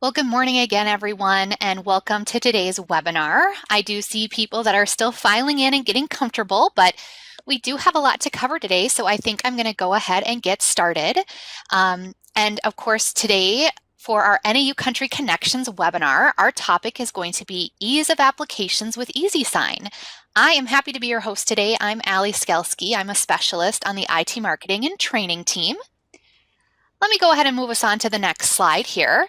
Well, good morning again, everyone, and welcome to today's webinar. I do see people that are still filing in and getting comfortable, but we do have a lot to cover today, so I think I'm going to go ahead and get started. And of course, today for our NAU Country Connections webinar, our topic is going to be Ease of Applications with EASYsign. I am happy to be your host today. I'm Skalsky. I'm a specialist on the IT marketing and training team. Let me go ahead and move us on to the next slide here.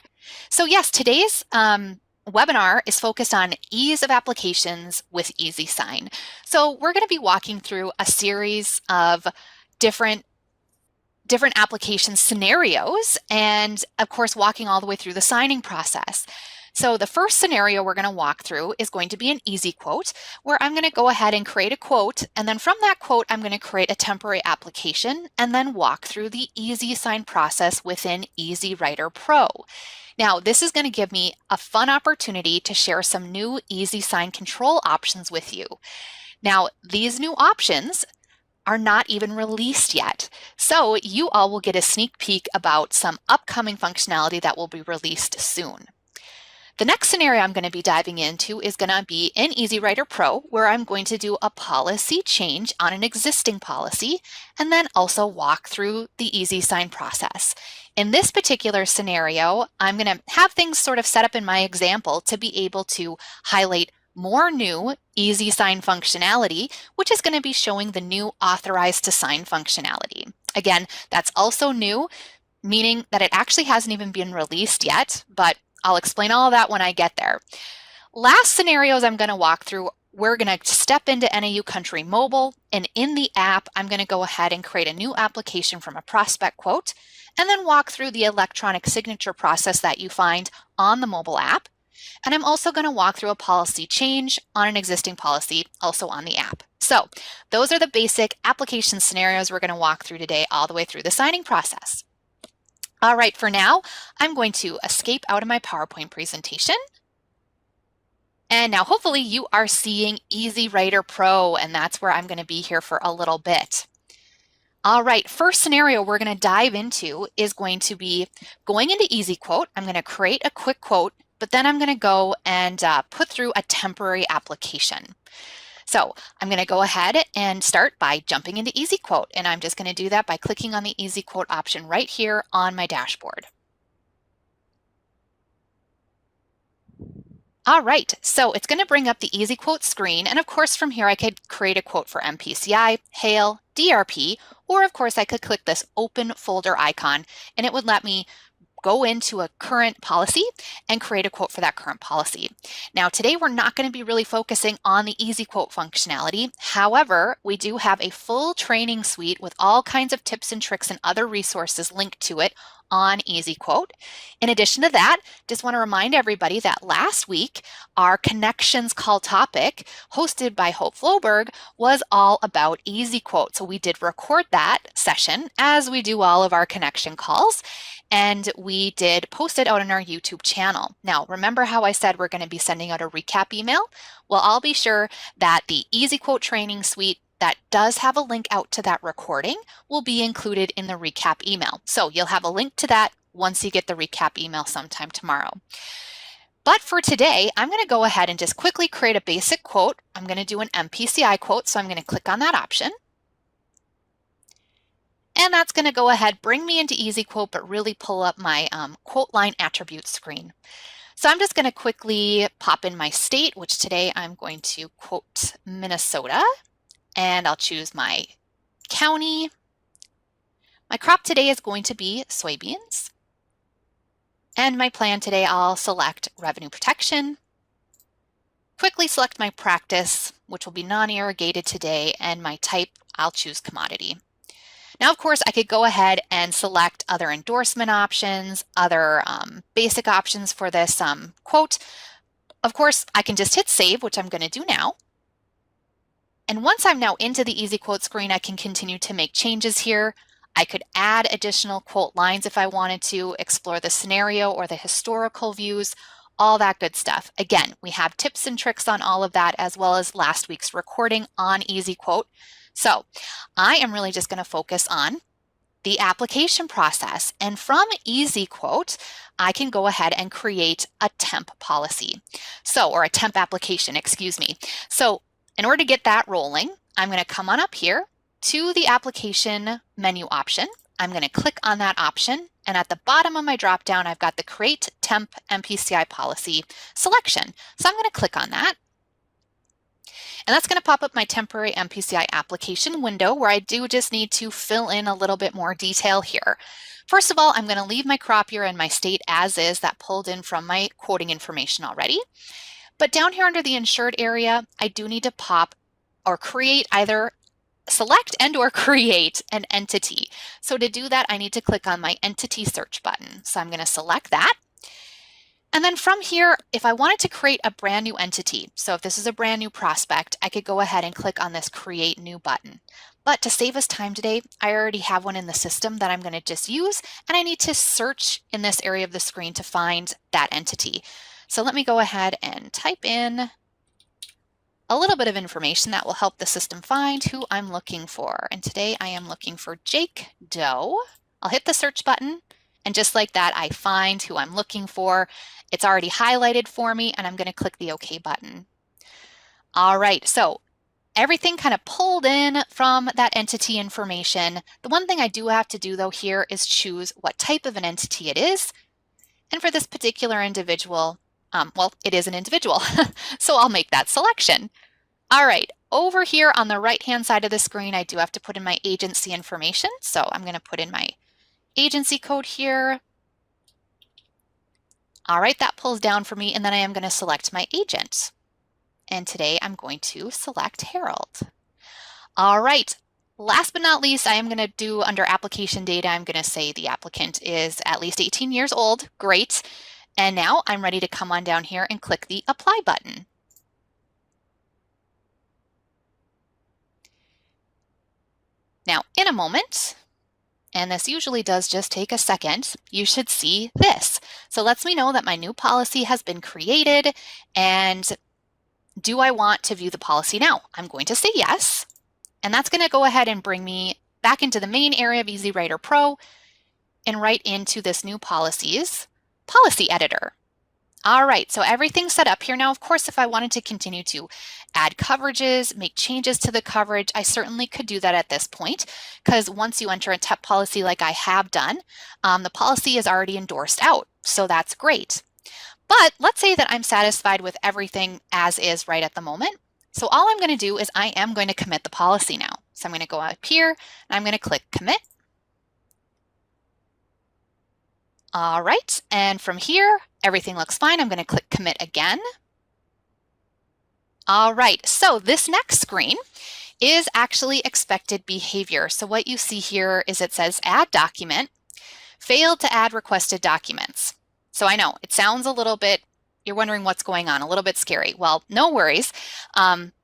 So yes, today's webinar is focused on ease of applications with EASYsign. So we're going to be walking through a series of different application scenarios and of course walking all the way through the signing process. So the first scenario we're going to walk through is going to be an easy quote, where I'm going to go ahead and create a quote, and then from that quote I'm going to create a temporary application and then walk through the EASYsign process within EASYwriter Pro. Now this is going to give me a fun opportunity to share some new EASYsign control options with you. Now these new options are not even released yet. So you all will get a sneak peek about some upcoming functionality that will be released soon. The next scenario I'm going to be diving into is going to be in EASYwriter Pro, where I'm going to do a policy change on an existing policy and then also walk through the EASYsign process. In this particular scenario, I'm going to have things sort of set up in my example to be able to highlight more new EASYsign functionality, which is going to be showing the new authorized to sign functionality. Again, that's also new, meaning that it actually hasn't even been released yet, but I'll explain all of that when I get there. Last scenarios I'm going to walk through, we're going to step into NAU Country Mobile, and in the app, I'm going to go ahead and create a new application from a prospect quote, and then walk through the electronic signature process that you find on the mobile app. And I'm also going to walk through a policy change on an existing policy, also on the app. So those are the basic application scenarios we're going to walk through today, all the way through the signing process. All right, for now, I'm going to escape out of my PowerPoint presentation. And now hopefully you are seeing EASYwriter Pro, and that's where I'm going to be here for a little bit. All right, first scenario we're going to dive into is going to be going into EasyQuote. I'm going to create a quick quote, but then I'm going to go and put through a temporary application. So I'm going to go ahead and start by jumping into EasyQuote, and I'm just going to do that by clicking on the EasyQuote option right here on my dashboard. All right, so it's going to bring up the EasyQuote screen, and of course from here I could create a quote for MPCI, Hail, DRP, or of course I could click this open folder icon and it would let me go into a current policy and create a quote for that current policy. Now today we're not going to be really focusing on the EasyQuote functionality. However, we do have a full training suite with all kinds of tips and tricks and other resources linked to it on EasyQuote. In addition to that, just want to remind everybody that last week our connections call topic hosted by Hope Floberg was all about EasyQuote. So we did record that session as we do all of our connection calls, and we did post it out on our YouTube channel. Now, remember how I said we're going to be sending out a recap email? Well, I'll be sure that the EasyQuote training suite that does have a link out to that recording will be included in the recap email. So you'll have a link to that once you get the recap email sometime tomorrow. But for today, I'm going to go ahead and just quickly create a basic quote. I'm going to do an MPCI quote, so I'm going to click on that option. And that's going to go ahead, bring me into EasyQuote, but really pull up my quote line attributes screen. So I'm just going to quickly pop in my state, which today I'm going to quote Minnesota, and I'll choose my county. My crop today is going to be soybeans. And my plan today, I'll select revenue protection, quickly select my practice, which will be non-irrigated today, and my type, I'll choose commodity. Now, of course, I could go ahead and select other endorsement options, other basic options for this quote. Of course, I can just hit save, which I'm going to do now. And once I'm now into the EasyQuote screen, I can continue to make changes here. I could add additional quote lines if I wanted to, explore the scenario or the historical views, all that good stuff. Again, we have tips and tricks on all of that, as well as last week's recording on EasyQuote. So I am really just going to focus on the application process. And from EasyQuote, I can go ahead and create a temp policy. Or a temp application, excuse me. So in order to get that rolling, I'm going to come on up here to the application menu option. I'm going to click on that option. And at the bottom of my dropdown, I've got the Create Temp MPCI Policy selection. So I'm going to click on that. And that's going to pop up my temporary MPCI application window where I do just need to fill in a little bit more detail here. First of all, I'm going to leave my crop year and my state as is, that pulled in from my quoting information already. But down here under the insured area, I do need to pop or create either select and or create an entity. So to do that, I need to click on my entity search button. So I'm going to select that. And then from here, if I wanted to create a brand new entity, so if this is a brand new prospect, I could go ahead and click on this Create New button. But to save us time today, I already have one in the system that I'm going to just use, and I need to search in this area of the screen to find that entity. So let me go ahead and type in a little bit of information that will help the system find who I'm looking for. And today I am looking for Jake Doe. I'll hit the search button, and just like that, I find who I'm looking for. It's already highlighted for me, and I'm going to click the OK button. All right, so everything kind of pulled in from that entity information. The one thing I do have to do though here is choose what type of an entity it is. And for this particular individual, well, it is an individual, so I'll make that selection. All right, over here on the right-hand side of the screen, I do have to put in my agency information. So I'm going to put in my agency code here. All right, that pulls down for me, and then I am going to select my agent. And today I'm going to select Harold. All right, last but not least, I am going to do under application data, I'm going to say the applicant is at least 18 years old. Great. And now I'm ready to come on down here and click the Apply button. Now, in a moment, and this usually does just take a second, you should see this. So it lets me know that my new policy has been created, and do I want to view the policy now? I'm going to say yes, and that's going to go ahead and bring me back into the main area of EasyWriter Pro and right into this new policies policy editor. All right, so everything's set up here. Now, of course, if I wanted to continue to add coverages, make changes to the coverage, I certainly could do that at this point, because once you enter a TEP policy like I have done, the policy is already endorsed out, so that's great. But let's say that I'm satisfied with everything as is right at the moment. So all I'm going to do is I am going to commit the policy now. So I'm going to go up here, and I'm going to click Commit. All right, and from here, everything looks fine. I'm going to click Commit again. All right, so this next screen is actually expected behavior. So what you see here is it says Add Document, failed to add requested documents. So I know it sounds a little bit, you're wondering what's going on, a little bit scary. Well, no worries.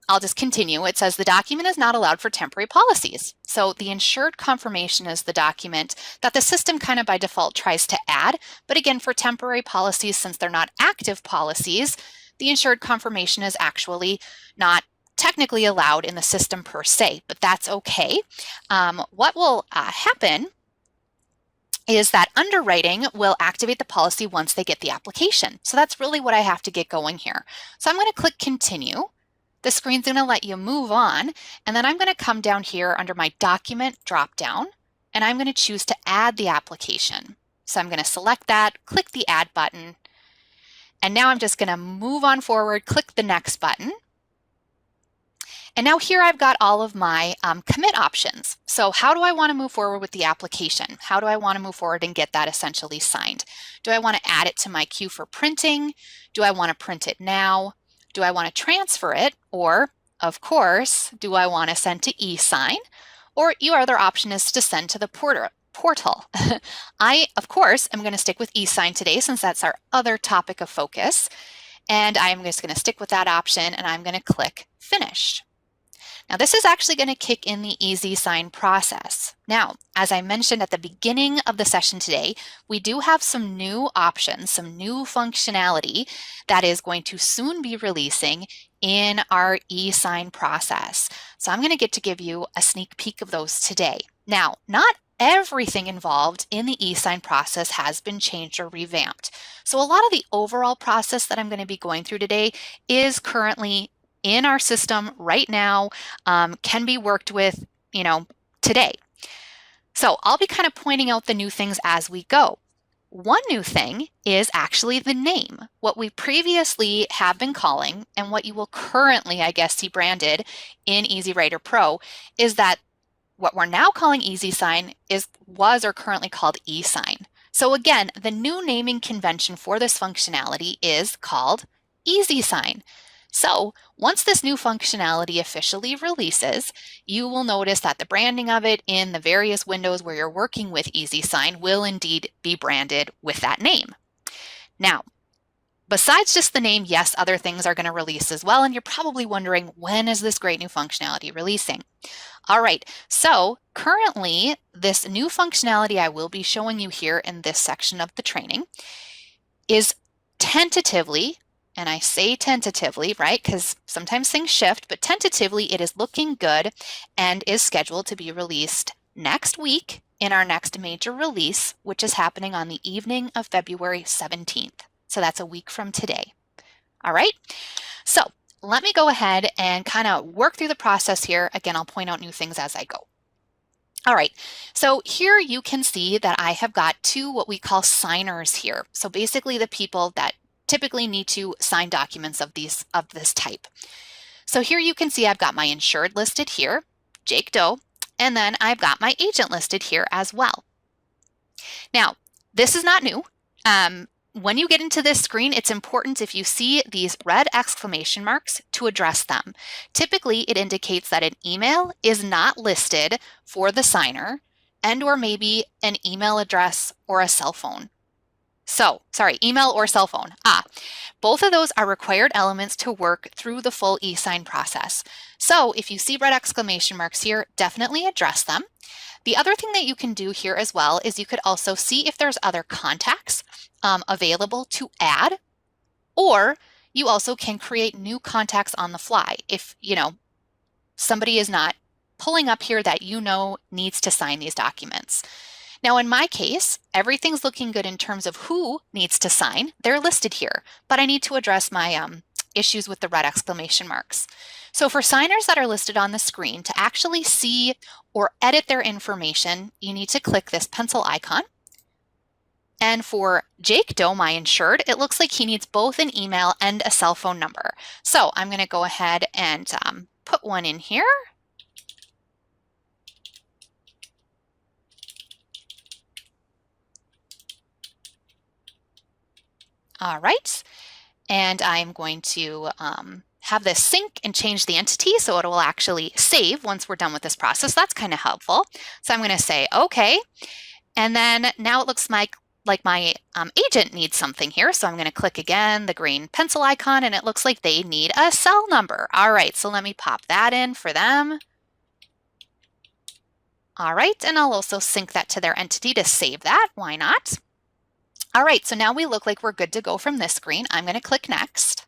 I'll just continue. It says the document is not allowed for temporary policies. So the insured confirmation is the document that the system kind of by default tries to add. But again, for temporary policies, since they're not active policies, the insured confirmation is actually not technically allowed in the system per se, but that's okay. What will happen is that underwriting will activate the policy once they get the application. So that's really what I have to get going here. So I'm going to click Continue. The screen's going to let you move on, and then I'm going to come down here under my document dropdown, and I'm going to choose to add the application. So I'm going to select that, click the Add button, and now I'm just going to move on forward, click the Next button. And now here I've got all of my commit options. So how do I want to move forward with the application? How do I want to move forward and get that essentially signed? Do I want to add it to my queue for printing? Do I want to print it now? Do I want to transfer it? Or, of course, do I want to send to EASYsign? Or your other option is to send to the portal. I, of course, am going to stick with EASYsign today since that's our other topic of focus. And I'm just going to stick with that option, and I'm going to click Finish. Now this is actually going to kick in the EASYsign process. Now, as I mentioned at the beginning of the session today, we do have some new options, some new functionality that is going to soon be releasing in our EASYsign process. So I'm going to get to give you a sneak peek of those today. Now, not everything involved in the e-sign process has been changed or revamped. So a lot of the overall process that I'm going to be going through today is currently in our system right now, can be worked with, today. So I'll be kind of pointing out the new things as we go. One new thing is actually the name. What we previously have been calling and what you will currently, I guess, see branded in EASYwriter Pro is that what we're now calling EASYsign was or currently called eSign. So again, the new naming convention for this functionality is called EASYsign. So once this new functionality officially releases, you will notice that the branding of it in the various windows where you're working with EASYsign will indeed be branded with that name. Now, besides just the name, yes, other things are going to release as well, and you're probably wondering, when is this great new functionality releasing? All right, so currently this new functionality I will be showing you here in this section of the training is tentatively, and I say tentatively, right, because sometimes things shift, but tentatively it is looking good and is scheduled to be released next week in our next major release, which is happening on the evening of February 17th. So that's a week from today. All right, so let me go ahead and kind of work through the process here. Again, I'll point out new things as I go. All right, so here you can see that I have got two what we call signers here. So basically the people that typically need to sign documents of this type. So here you can see I've got my insured listed here, Jake Doe, and then I've got my agent listed here as well. Now, this is not new. When you get into this screen, it's important if you see these red exclamation marks to address them. Typically, it indicates that an email is not listed for the signer and/or maybe an email address or a cell phone. So, sorry, email or cell phone. Both of those are required elements to work through the full e-sign process. So if you see red exclamation marks here, definitely address them. The other thing that you can do here as well is you could also see if there's other contacts available to add, or you also can create new contacts on the fly if somebody is not pulling up here that needs to sign these documents. Now in my case, everything's looking good in terms of who needs to sign. They're listed here, but I need to address my issues with the red exclamation marks. So for signers that are listed on the screen, to actually see or edit their information, you need to click this pencil icon. And for Jake Doe, my insured, it looks like he needs both an email and a cell phone number. So I'm going to go ahead and put one in here. All right, and I'm going to have this sync and change the entity so it will actually save once we're done with this process. That's kind of helpful. So I'm going to say okay, and then now it looks like my agent needs something here. So I'm going to click again the green pencil icon, and it looks like they need a cell number. All right, so let me pop that in for them. All right, and I'll also sync that to their entity to save that. Why not? All right, so now we look like we're good to go from this screen. I'm going to click next.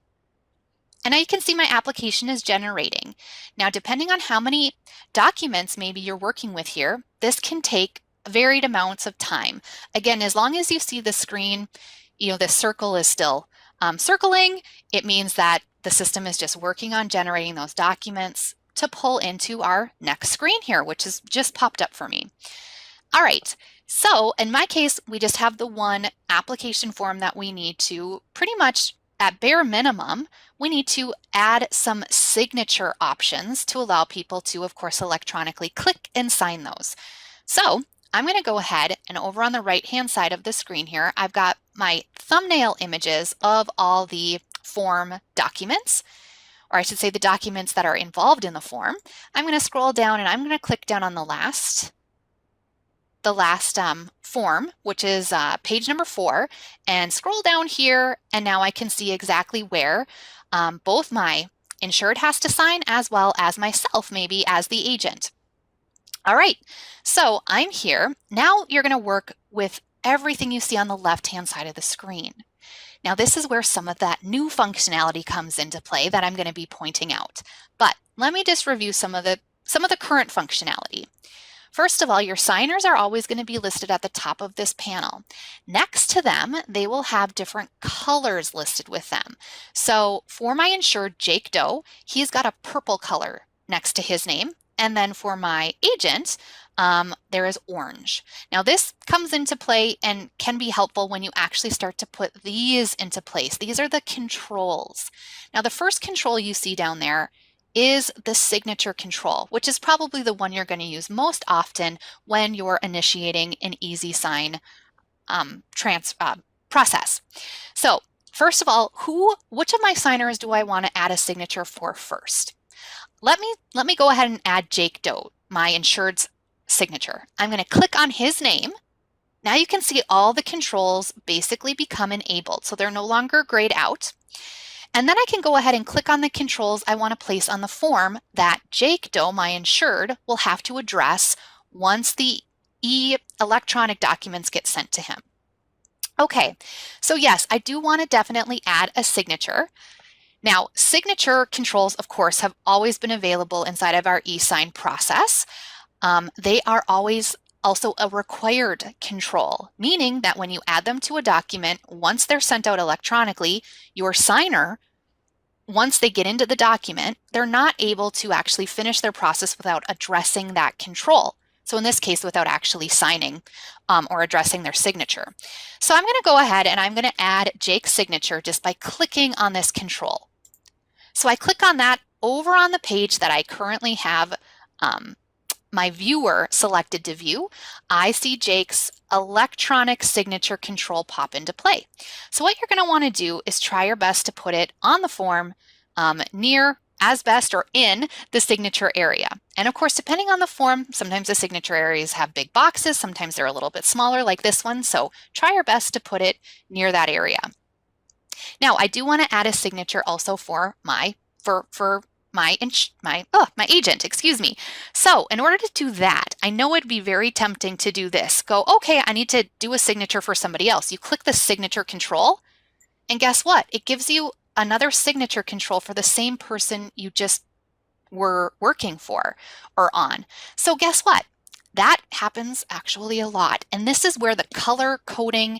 And now you can see my application is generating. Now, depending on how many documents maybe you're working with here, this can take varied amounts of time. Again, as long as you see the screen, the circle is still circling, it means that the system is just working on generating those documents to pull into our next screen here, which has just popped up for me. All right, so in my case, we just have the one application form that we need to pretty much, at bare minimum, we need to add some signature options to allow people to, of course, electronically click and sign those. So I'm going to go ahead and over on the right-hand side of the screen here, I've got my thumbnail images of all the form documents, or I should say the documents that are involved in the form. I'm going to scroll down and I'm going to click down on the last form, which is page number 4, and scroll down here, and now I can see exactly where both my insured has to sign as well as myself, maybe as the agent. All right, so I'm here. Now you're going to work with everything you see on the left-hand side of the screen. Now this is where some of that new functionality comes into play that I'm going to be pointing out. But let me just review some of the current functionality. First of all, your signers are always going to be listed at the top of this panel. Next to them, they will have different colors listed with them. So for my insured Jake Doe, he's got a purple color next to his name. And then for my agent, there is orange. Now this comes into play and can be helpful when you actually start to put these into place. These are the controls. Now the first control you see down there is the signature control, which is probably the one you're going to use most often when you're initiating an EASYsign process. So first of all, which of my signers do I want to add a signature for first? Let me go ahead and add Jake Doe, my insured's signature. I'm going to click on his name. Now you can see all the controls basically become enabled, so they're no longer grayed out. And then I can go ahead and click on the controls I want to place on the form that Jake Doe, my insured, will have to address once the electronic documents get sent to him. Okay, so yes, I do want to definitely add a signature. Now, signature controls, of course, have always been available inside of our eSign process. They are always also a required control, meaning that when you add them to a document, once they're sent out electronically, your signer, once they get into the document, they're not able to actually finish their process without addressing that control. So in this case, without actually signing or addressing their signature. So I'm going to go ahead and I'm going to add Jake's signature just by clicking on this control. So I click on that over on the page that I currently have my viewer selected to view. I see Jake's electronic signature control pop into play. So what you're going to want to do is try your best to put it on the form near, as best, or in the signature area. And of course, depending on the form, sometimes the signature areas have big boxes, sometimes they're a little bit smaller like this one. So try your best to put it near that area. Now, I do want to add a signature also for my agent, excuse me. So in order to do that, I know it'd be very tempting to do this. Go, okay, I need to do a signature for somebody else. You click the signature control, and guess what? It gives you another signature control for the same person you just were working for or on. So guess what? That happens actually a lot. And this is where the color coding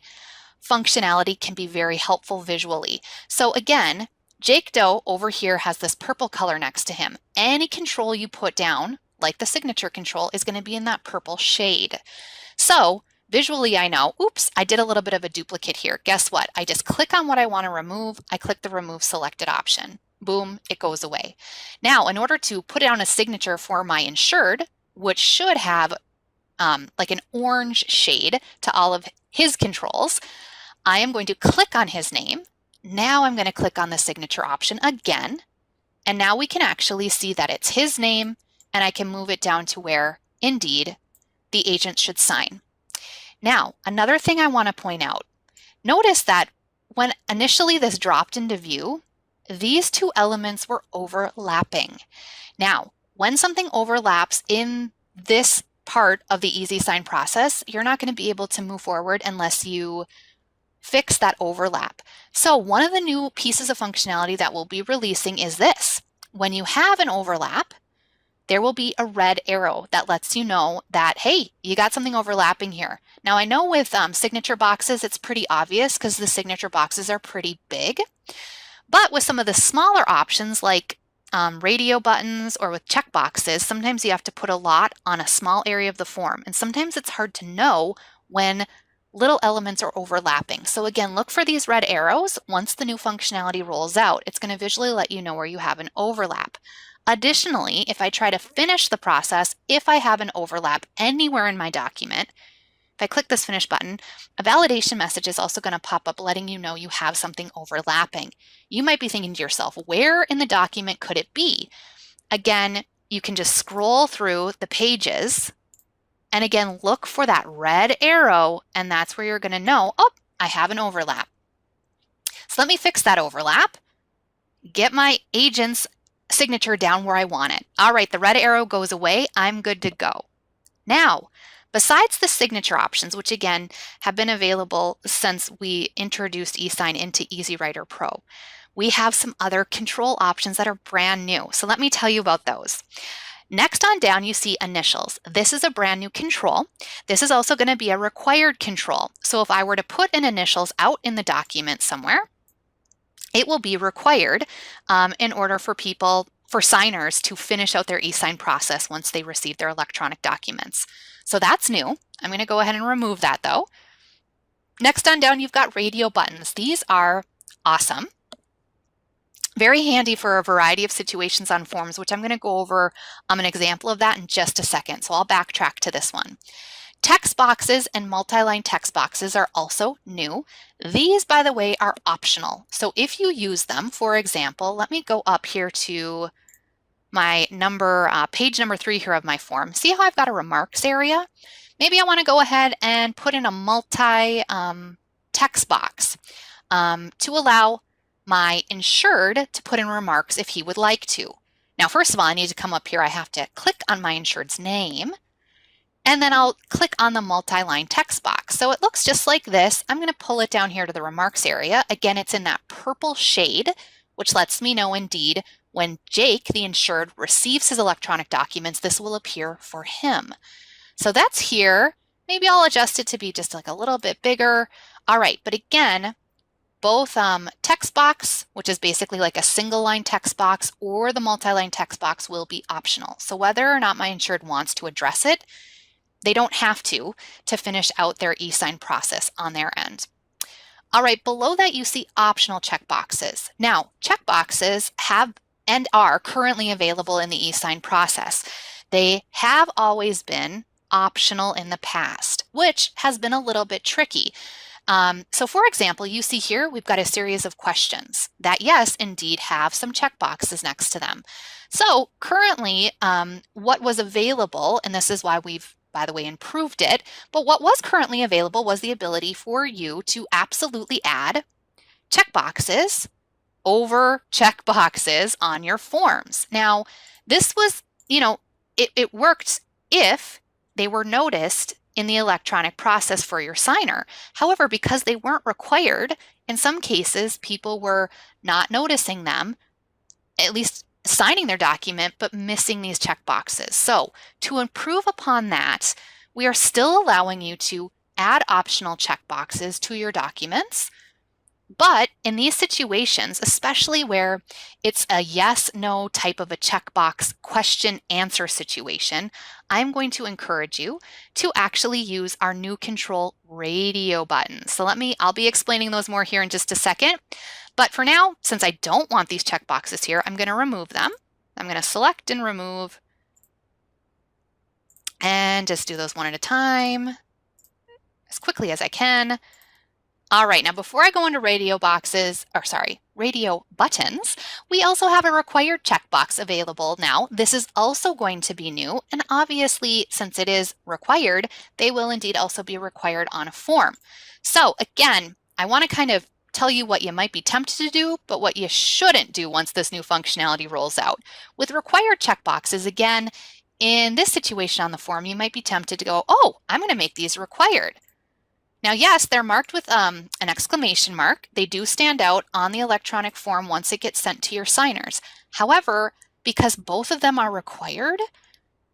functionality can be very helpful visually. So again, Jake Doe over here has this purple color next to him. Any control you put down, like the signature control, is going to be in that purple shade. So visually I know, oops, I did a little bit of a duplicate here. Guess what? I just click on what I want to remove. I click the remove selected option. Boom, it goes away. Now, in order to put down a signature for my insured, which should have like an orange shade to all of his controls, I am going to click on his name. Now I'm going to click on the signature option again. And now we can actually see that it's his name, and I can move it down to where, indeed, the agent should sign. Now, another thing I want to point out. Notice that when initially this dropped into view, these two elements were overlapping. Now, when something overlaps in this part of the EASYsign process, you're not going to be able to move forward unless you fix that overlap. So one of the new pieces of functionality that we'll be releasing is this. When you have an overlap, there will be a red arrow that lets you know that, hey, you got something overlapping here. Now I know with signature boxes, it's pretty obvious because the signature boxes are pretty big. But with some of the smaller options like radio buttons or with check boxes, sometimes you have to put a lot on a small area of the form. And sometimes it's hard to know when little elements are overlapping. So again, look for these red arrows. Once the new functionality rolls out, it's going to visually let you know where you have an overlap. Additionally, if I try to finish the process, if I have an overlap anywhere in my document, if I click this finish button, a validation message is also going to pop up letting you know you have something overlapping. You might be thinking to yourself, where in the document could it be? Again, you can just scroll through the pages and again, look for that red arrow, and that's where you're going to know, oh, I have an overlap. So let me fix that overlap, get my agent's signature down where I want it. All right, the red arrow goes away. I'm good to go. Now, besides the signature options, which again have been available since we introduced eSign into EASYwriter Pro, we have some other control options that are brand new. So let me tell you about those. Next on down, you see initials. This is a brand new control. This is also going to be a required control. So if I were to put an initials out in the document somewhere, it will be required in order for signers to finish out their e-sign process once they receive their electronic documents. So that's new. I'm going to go ahead and remove that though. Next on down, you've got radio buttons. These are awesome. Very handy for a variety of situations on forms, which I'm going to go over an example of that in just a second. So I'll backtrack to this one. Text boxes and multi-line text boxes are also new. These, by the way, are optional. So if you use them, for example, let me go up here to my page number 3 here of my form. See how I've got a remarks area? Maybe I want to go ahead and put in a multi-text box to allow my insured to put in remarks if he would like to. Now, first of all, I need to come up here. I have to click on my insured's name, and then I'll click on the multi-line text box. So it looks just like this. I'm going to pull it down here to the remarks area. Again, it's in that purple shade, which lets me know indeed when Jake, the insured, receives his electronic documents, this will appear for him. So that's here. Maybe I'll adjust it to be just like a little bit bigger. All right, but again, both text box, which is basically like a single line text box, or the multi-line text box will be optional. So whether or not my insured wants to address it, they don't have to finish out their e-sign process on their end. All right, below that you see optional checkboxes. Now, checkboxes have and are currently available in the e-sign process. They have always been optional in the past, which has been a little bit tricky. So for example, you see here, we've got a series of questions that, yes, indeed have some checkboxes next to them. So currently, what was available, and this is why we've, by the way, improved it, but what was currently available was the ability for you to absolutely add checkboxes over checkboxes on your forms. Now, this was, it worked if they were noticed in the electronic process for your signer. However, because they weren't required, in some cases, people were not noticing them, at least signing their document, but missing these checkboxes. So to improve upon that, we are still allowing you to add optional checkboxes to your documents. But in these situations, especially where it's a yes, no type of a checkbox question answer situation, I'm going to encourage you to actually use our new control radio buttons. So I'll be explaining those more here in just a second. But for now, since I don't want these checkboxes here, I'm going to remove them. I'm going to select and remove and just do those one at a time as quickly as I can. All right, now before I go into radio buttons, we also have a required checkbox available now. This is also going to be new, and obviously, since it is required, they will indeed also be required on a form. So again, I want to kind of tell you what you might be tempted to do, but what you shouldn't do once this new functionality rolls out. With required checkboxes, again, in this situation on the form, you might be tempted to go, oh, I'm going to make these required. Now, yes, they're marked with an exclamation mark. They do stand out on the electronic form once it gets sent to your signers. However, because both of them are required,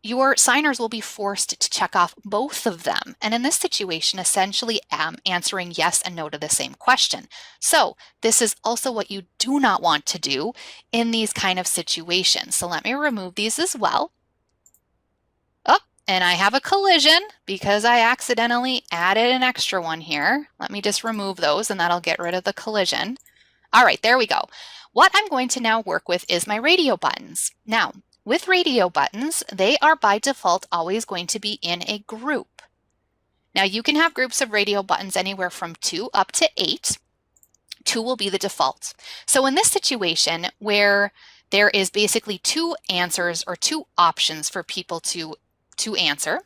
your signers will be forced to check off both of them. And in this situation, essentially answering yes and no to the same question. So this is also what you do not want to do in these kind of situations. So let me remove these as well. And I have a collision because I accidentally added an extra one here. Let me just remove those and that'll get rid of the collision. All right, there we go. What I'm going to now work with is my radio buttons. Now, with radio buttons, they are by default always going to be in a group. Now, you can have groups of radio buttons anywhere from 2 up to 8. 2 will be the default. So in this situation where there is basically 2 answers or 2 options for people to answer,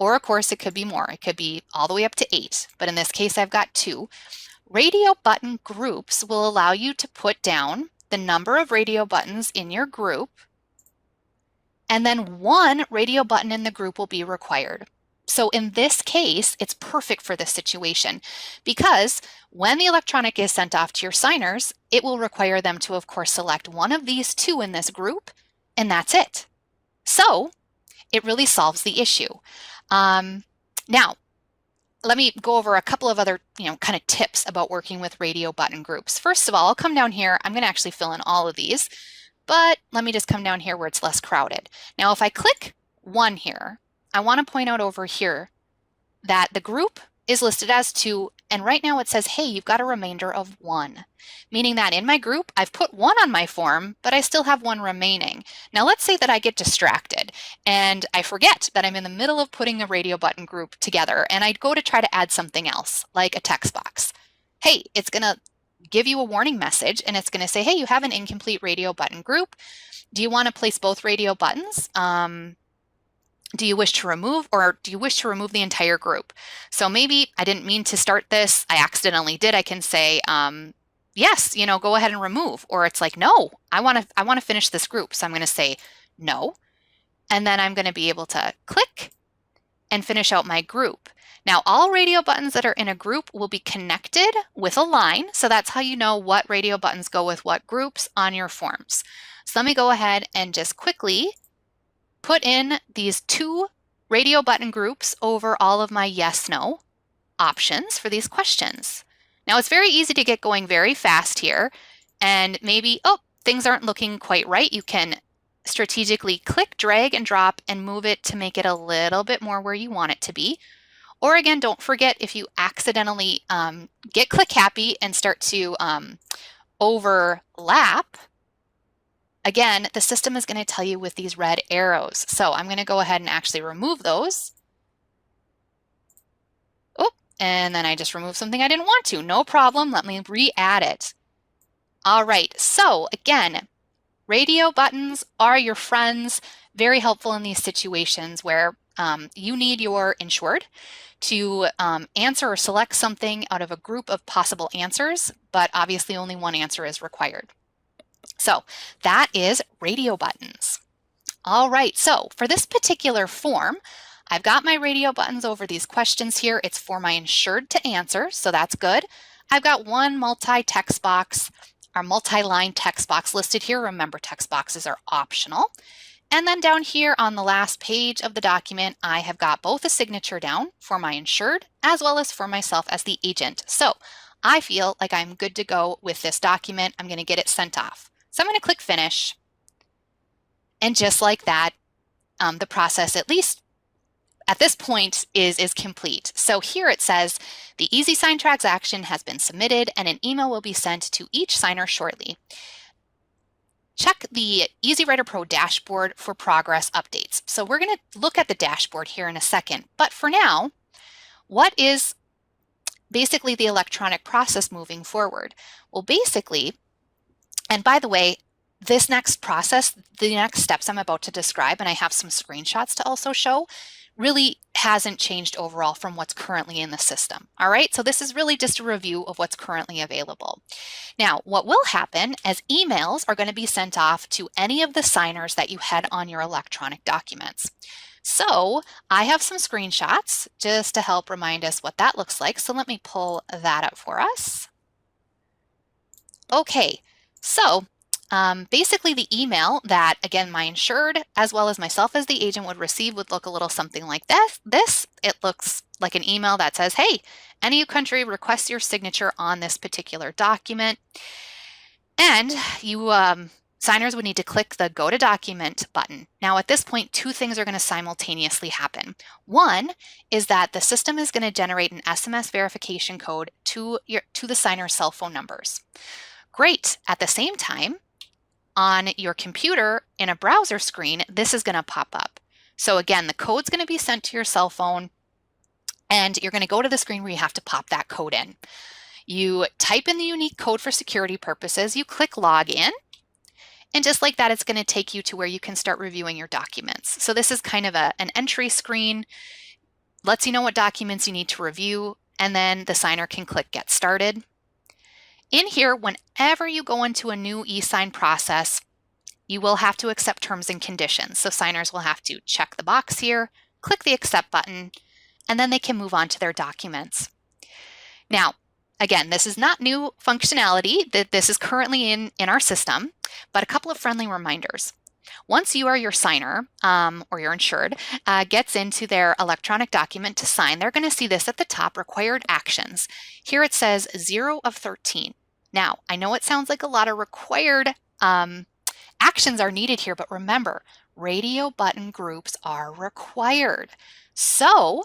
or of course it could be more. It could be all the way up to 8, but in this case I've got 2. Radio button groups will allow you to put down the number of radio buttons in your group, and then 1 radio button in the group will be required. So in this case, it's perfect for this situation because when the electronic is sent off to your signers, it will require them to, of course, select one of these 2 in this group, and that's it. So it really solves the issue. Now, let me go over a couple of other, kind of tips about working with radio button groups. First of all, I'll come down here. I'm going to actually fill in all of these, but let me just come down here where it's less crowded. Now, if I click 1 here, I want to point out over here that the group is listed as 2, and right now it says, hey, you've got a remainder of 1, meaning that in my group, I've put 1 on my form, but I still have 1 remaining. Now let's say that I get distracted and I forget that I'm in the middle of putting a radio button group together, and I go to try to add something else, like a text box. Hey, it's going to give you a warning message, and it's going to say, hey, you have an incomplete radio button group. Do you want to place both radio buttons? Do you wish to remove, or do you wish to remove the entire group? So maybe I didn't mean to start this, I accidentally did. I can say, yes, go ahead and remove. Or it's like, no, I want to finish this group. So I'm going to say no. And then I'm going to be able to click and finish out my group. Now, all radio buttons that are in a group will be connected with a line. So that's how you know what radio buttons go with what groups on your forms. So let me go ahead and just quickly put in these 2 radio button groups over all of my yes/no options for these questions. Now it's very easy to get going very fast here, and maybe, things aren't looking quite right. You can strategically click, drag, and drop and move it to make it a little bit more where you want it to be. Or again, don't forget, if you accidentally get click happy and start to overlap, again, the system is going to tell you with these red arrows. So I'm going to go ahead and actually remove those. Oh, and then I just removed something I didn't want to. No problem. Let me re-add it. All right. So again, radio buttons are your friends. Very helpful in these situations where you need your insured to answer or select something out of a group of possible answers, but obviously only one answer is required. So that is radio buttons. All right, so for this particular form, I've got my radio buttons over these questions here. It's for my insured to answer, so that's good. I've got 1 multi-text box, or multi-line text box listed here. Remember, text boxes are optional. And then down here on the last page of the document, I have got both a signature down for my insured as well as for myself as the agent. So I feel like I'm good to go with this document. I'm going to get it sent off. So I'm going to click finish. And just like that, the process, at least at this point, is complete. So here it says the EASYsign transaction has been submitted and an email will be sent to each signer shortly. Check the EASYwriter Pro dashboard for progress updates. So we're going to look at the dashboard here in a second. But for now, what is basically the electronic process moving forward? Well, basically, and by the way, this next process, the next steps I'm about to describe, and I have some screenshots to also show, really hasn't changed overall from what's currently in the system. All right, so this is really just a review of what's currently available. Now, what will happen is emails are going to be sent off to any of the signers that you had on your electronic documents. So I have some screenshots just to help remind us what that looks like. So let me pull that up for us. Okay, so basically the email that, again, my insured as well as myself as the agent would receive would look a little something like this. It looks like an email that says, hey, NAU country requests your signature on this particular document. And you signers would need to click the Go to Document button. Now at this point, 2 things are going to simultaneously happen. One is that the system is going to generate an SMS verification code to the signer's cell phone numbers. Great. At the same time, on your computer in a browser screen, this is going to pop up. So again, the code's going to be sent to your cell phone, and you're going to go to the screen where you have to pop that code in. You type in the unique code for security purposes, you click Login, and just like that, it's going to take you to where you can start reviewing your documents. So this is kind of an entry screen, lets you know what documents you need to review, and then the signer can click Get Started. In here, whenever you go into a new e-sign process, you will have to accept terms and conditions. So signers will have to check the box here, click the Accept button, and then they can move on to their documents. Now, again, this is not new functionality. This is currently in our system, but a couple of friendly reminders. once you or your signer or your insured gets into their electronic document to sign, they're going to see this at the top, required actions. Here it says 0 of 13. Now, I know it sounds like a lot of required actions are needed here, but remember, radio button groups are required. So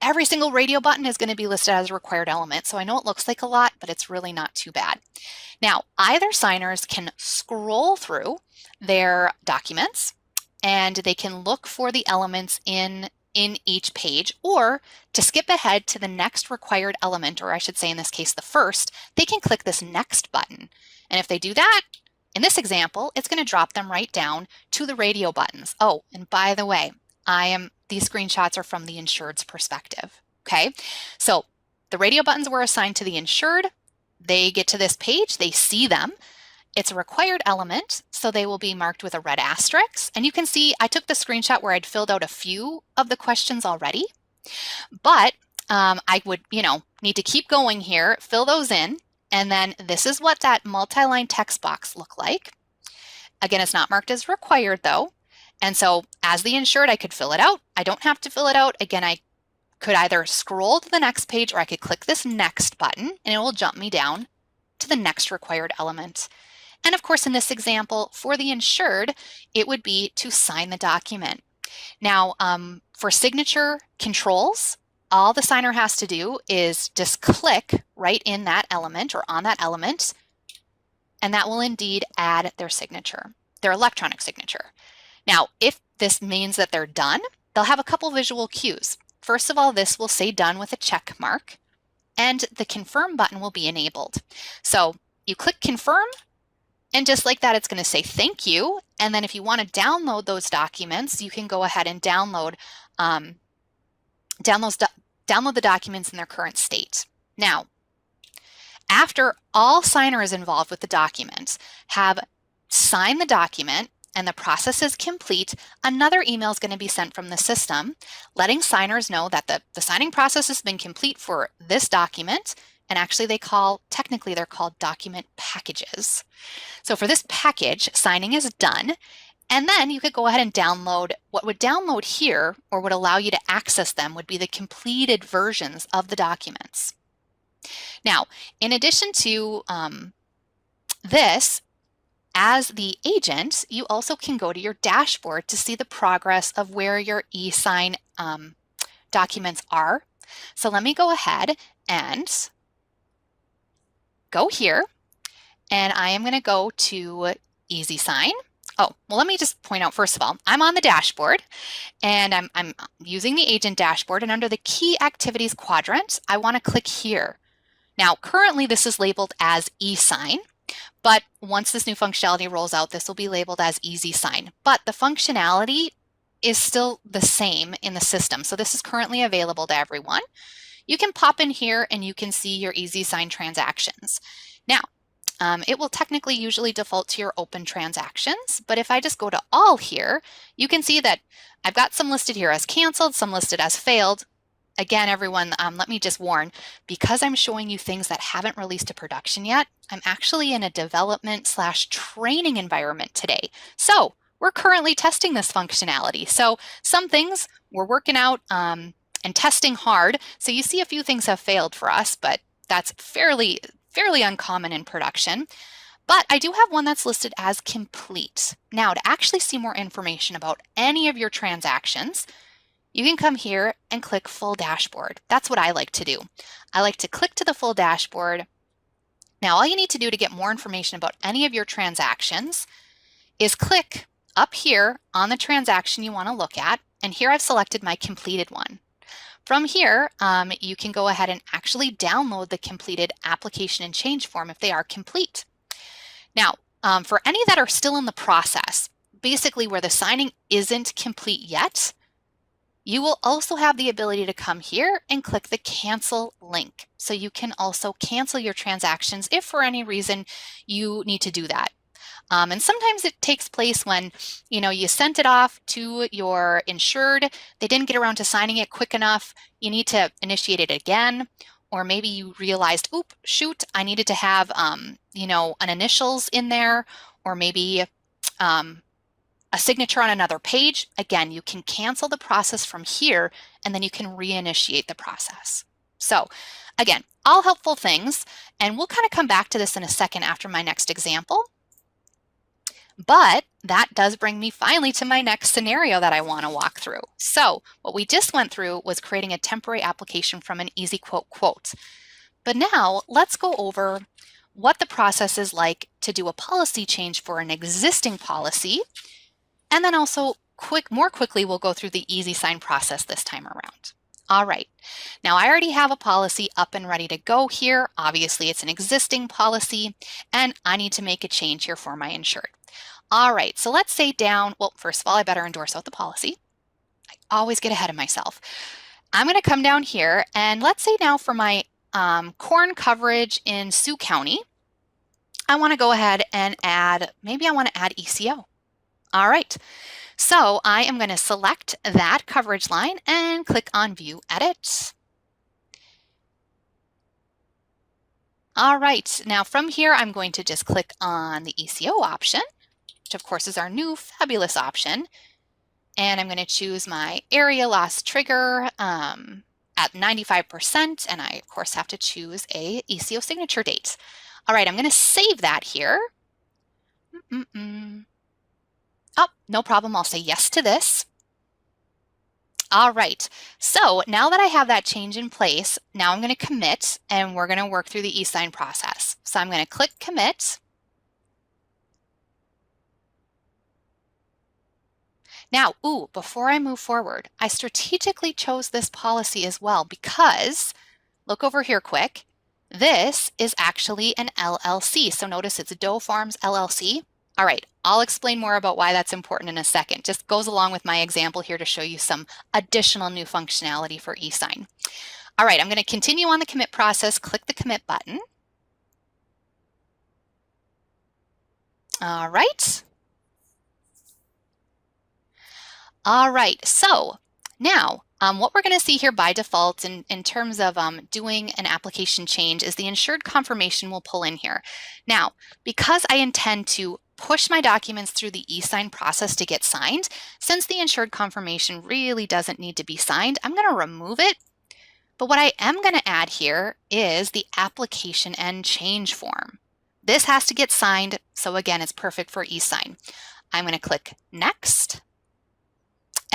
every single radio button is going to be listed as a required element. So I know it looks like a lot, but it's really not too bad. Now, either signers can scroll through their documents and they can look for the elements in each page, or to skip ahead to the next required element, or I should say in this case the first, they can click this next button. And if they do that, in this example, it's going to drop them right down to the radio buttons. Oh, and by the way, these screenshots are from the insured's perspective, okay? So the radio buttons were assigned to the insured. They get to this page, they see them. It's a required element, so they will be marked with a red asterisk. And you can see I took the screenshot where I'd filled out a few of the questions already, but I would, need to keep going here, fill those in, and then this is what that multi-line text box looked like. Again, it's not marked as required though. And so as the insured, I could fill it out. I don't have to fill it out. Again, I could either scroll to the next page or I could click this next button and it will jump me down to the next required element. And of course, in this example, for the insured, it would be to sign the document. Now, for signature controls, all the signer has to do is just click right in that element or on that element, and that will indeed add their signature, their electronic signature. Now, if this means that they're done, they'll have a couple visual cues. First of all, this will say done with a check mark, and the confirm button will be enabled. So you click confirm, and just like that, it's going to say thank you. And then if you want to download those documents, you can go ahead and download the documents in their current state. Now, after all signers involved with the document have signed the document and the process is complete, another email is going to be sent from the system letting signers know that the signing process has been complete for this document. And actually technically they're called document packages. So for this package, signing is done. And then you could go ahead and download. What would download here, or would allow you to access them, would be the completed versions of the documents. Now, in addition to this, as the agent, you also can go to your dashboard to see the progress of where your EASYsign documents are. So let me go ahead and go here, and I am going to go to EASYsign. Oh, well, let me just point out, first of all, I'm on the dashboard and I'm using the agent dashboard, and under the key activities quadrant, I want to click here. Now, currently this is labeled as EASYsign, but once this new functionality rolls out, this will be labeled as EASYsign, but the functionality is still the same in the system. So this is currently available to everyone. You can pop in here and you can see your EASYsign transactions. Now, it will technically usually default to your open transactions, but if I just go to all here, you can see that I've got some listed here as canceled, some listed as failed. Again, everyone, let me just warn, because I'm showing you things that haven't released to production yet, I'm actually in a development/training environment today. So we're currently testing this functionality. So some things we're working out and testing hard. So you see a few things have failed for us, but that's fairly uncommon in production. But I do have one that's listed as complete. Now, to actually see more information about any of your transactions, you can come here and click full dashboard. That's what I like to do. I like to click to the full dashboard. Now, all you need to do to get more information about any of your transactions is click up here on the transaction you want to look at. And here I've selected my completed one. From here, you can go ahead and actually download the completed application and change form if they are complete. Now, for any that are still in the process, basically where the signing isn't complete yet, you will also have the ability to come here and click the cancel link. So you can also cancel your transactions if for any reason you need to do that. And sometimes it takes place when, you sent it off to your insured, they didn't get around to signing it quick enough, you need to initiate it again, or maybe you realized, oop, shoot, I needed to have, an initials in there, or maybe a signature on another page, again, you can cancel the process from here and then you can reinitiate the process. So again, all helpful things, and we'll kind of come back to this in a second after my next example. But that does bring me finally to my next scenario that I want to walk through. So what we just went through was creating a temporary application from an EasyQuote quote. But now let's go over what the process is like to do a policy change for an existing policy. And then also more quickly, we'll go through the EASYsign process this time around. All right, now I already have a policy up and ready to go here. Obviously, it's an existing policy, and I need to make a change here for my insured. All right, so let's say well, first of all, I better endorse out the policy. I always get ahead of myself. I'm going to come down here, and let's say now for my corn coverage in Sioux County, I want to go ahead and maybe I want to add ECO. All right, so I am going to select that coverage line and click on View Edit. All right, now from here, I'm going to just click on the ECO option, which of course is our new fabulous option. And I'm going to choose my area loss trigger at 95%. And I, of course, have to choose a ECO signature date. All right, I'm going to save that here. Oh, no problem. I'll say yes to this. All right, so now that I have that change in place, now I'm going to commit and we're going to work through the EASYsign process. So I'm going to click commit. Now, before I move forward, I strategically chose this policy as well because, look over here quick, this is actually an LLC. So notice it's Doe Farms LLC. All right, I'll explain more about why that's important in a second. Just goes along with my example here to show you some additional new functionality for EASYsign. All right, I'm going to continue on the commit process, click the commit button. All right. All right, so now what we're going to see here by default in terms of doing an application change is the insured confirmation will pull in here. Now, because I intend to push my documents through the EASYsign process to get signed, since the insured confirmation really doesn't need to be signed, I'm going to remove it. But what I am going to add here is the application and change form. This has to get signed, so again, it's perfect for EASYsign. I'm going to click Next.